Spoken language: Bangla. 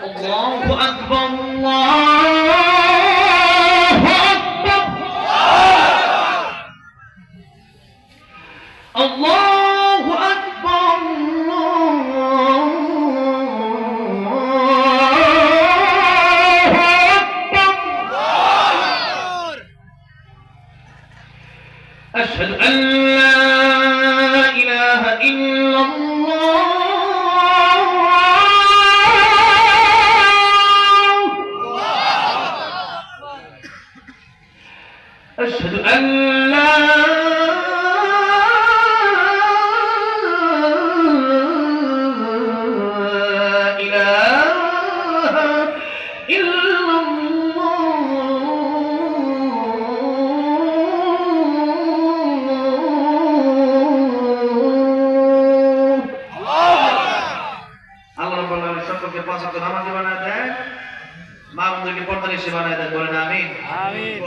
আল্লাহু আকবার, আল্লাহু আকবার, আল্লাহু আকবার, أشهد أن لا إله إلا الله أشهد أن لا إله إلا সকলকে পাঁচ ওয়াক্ত নামাজি বানায় দেয়, মা বোনদেরকে পর্দা নিশে বানায় দেয়, বলেন আমিন। আমিন।